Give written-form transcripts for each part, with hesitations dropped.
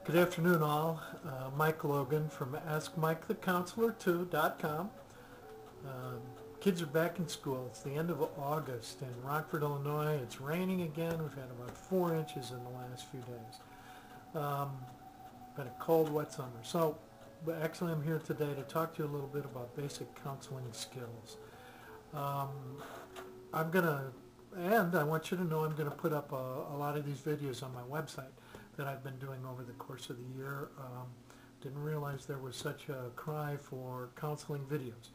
Good afternoon, all. Mike Logan from AskMikeTheCounselor2.com. Kids are back in school. It's the end of August in Rockford, Illinois. It's raining again. We've had about 4 inches in the last few days. Been a cold, wet summer. But actually I'm here today to talk to you a little bit about basic counseling skills. I want you to know I'm going to put up a lot of these videos on my website that I've been doing over the course of the year. Didn't realize there was such a cry for counseling videos,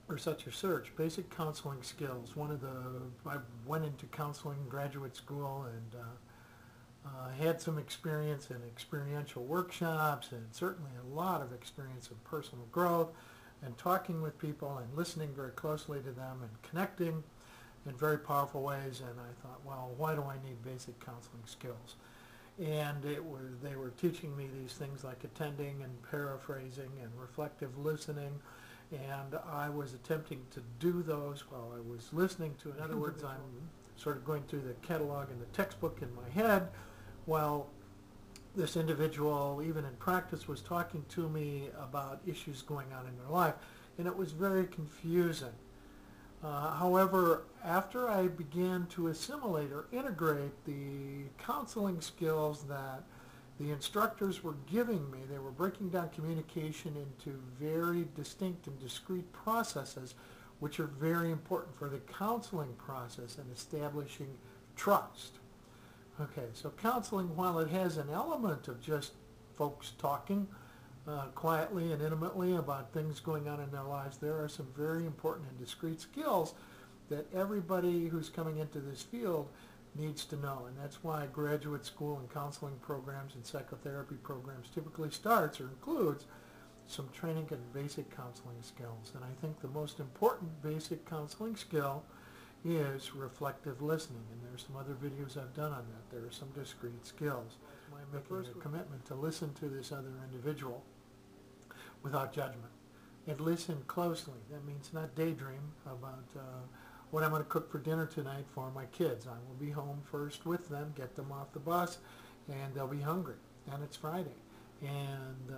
or such a search. Basic counseling skills. I went into counseling graduate school and had some experience in experiential workshops and certainly a lot of experience in personal growth and talking with people and listening very closely to them and connecting in very powerful ways. And I thought, well, why do I need basic counseling skills? And they were teaching me these things like attending and paraphrasing and reflective listening, and I was attempting to do those while I was listening to. In other words, I'm sort of going through the catalog and the textbook in my head while this individual, even in practice, was talking to me about issues going on in their life, and it was very confusing. However, after I began to assimilate or integrate the counseling skills that the instructors were giving me, they were breaking down communication into very distinct and discrete processes, which are very important for the counseling process and establishing trust. Okay, so counseling, while it has an element of just folks talking quietly and intimately about things going on in their lives, there are some very important and discrete skills that everybody who's coming into this field needs to know. And that's why graduate school and counseling programs and psychotherapy programs typically starts or includes some training in basic counseling skills. And I think the most important basic counseling skill is reflective listening, and there's some other videos I've done on that. There are some discrete skills. I'm making a commitment to listen to this other individual without judgment and listen closely. That means not daydream about what I'm going to cook for dinner tonight for my kids. I will be home first with them, get them off the bus, and they'll be hungry, and it's Friday, and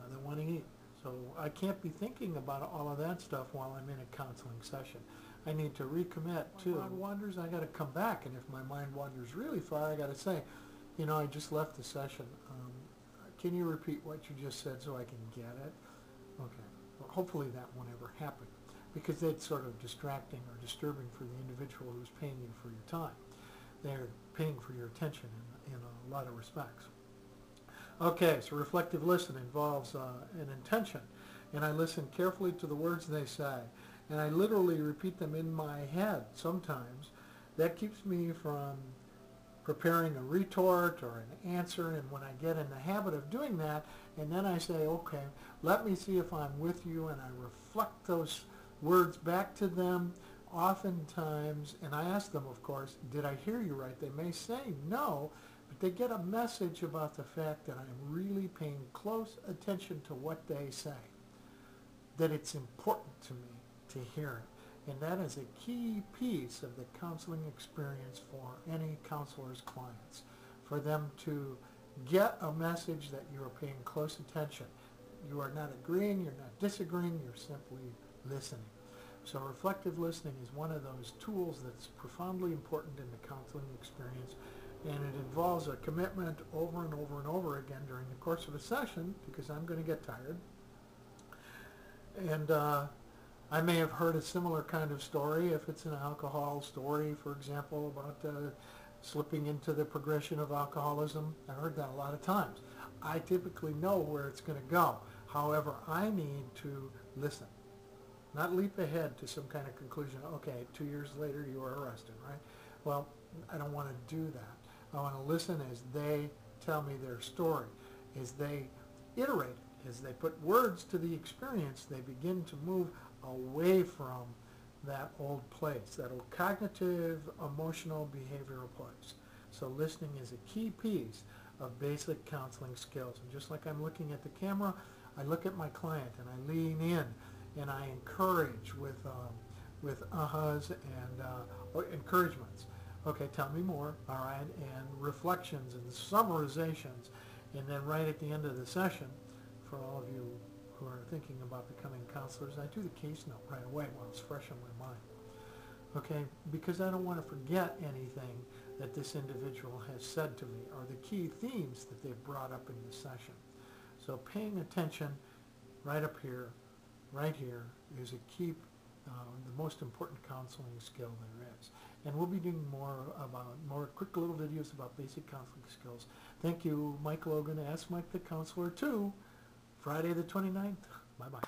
they want to eat. So I can't be thinking about all of that stuff while I'm in a counseling session. I need to recommit to. If my mind wanders, I got to come back, and if my mind wanders really far, I got to say, you know, I just left the session. Can you repeat what you just said so I can get it? Okay. Well, hopefully that won't ever happen, because that's sort of distracting or disturbing for the individual who's paying you for your time. They're paying for your attention in a lot of respects. Okay, so reflective listening involves an intention, and I listen carefully to the words they say, and I literally repeat them in my head sometimes. That keeps me from preparing a retort or an answer, and when I get in the habit of doing that, and then I say, okay, let me see if I'm with you, and I reflect those words back to them oftentimes, and I ask them, of course, did I hear you right? They may say no, but they get a message about the fact that I'm really paying close attention to what they say, that it's important to me to hear it. And that is a key piece of the counseling experience for any counselor's clients, for them to get a message that you are paying close attention. You are not agreeing, you're not disagreeing, you're simply listening. So reflective listening is one of those tools that's profoundly important in the counseling experience, and it involves a commitment over and over and over again during the course of a session, because I'm going to get tired. And I may have heard a similar kind of story if it's an alcohol story, for example, about slipping into the progression of alcoholism. I've heard that a lot of times. I typically know where it's going to go. However, I need to listen, not leap ahead to some kind of conclusion. Okay, 2 years later you were arrested, right? Well, I don't want to do that. I want to listen as they tell me their story, as they iterate it, as they put words to the experience. They begin to move away from that old place, that old cognitive, emotional, behavioral place. So listening is a key piece of basic counseling skills. And just like I'm looking at the camera, I look at my client and I lean in and I encourage with ahas and or encouragements. Okay, tell me more, all right, and reflections and summarizations, and then right at the end of the session, for all of you who are thinking about becoming counselors, I do the case note right away while it's fresh on my mind, okay, because I don't want to forget anything that this individual has said to me or the key themes that they've brought up in the session. So paying attention right up here, right here, is a key, the most important counseling skill there is. And we'll be doing more quick little videos about basic counseling skills. Thank you, Mike Logan, Ask Mike the Counselor 2, Friday the 29th. Bye-bye.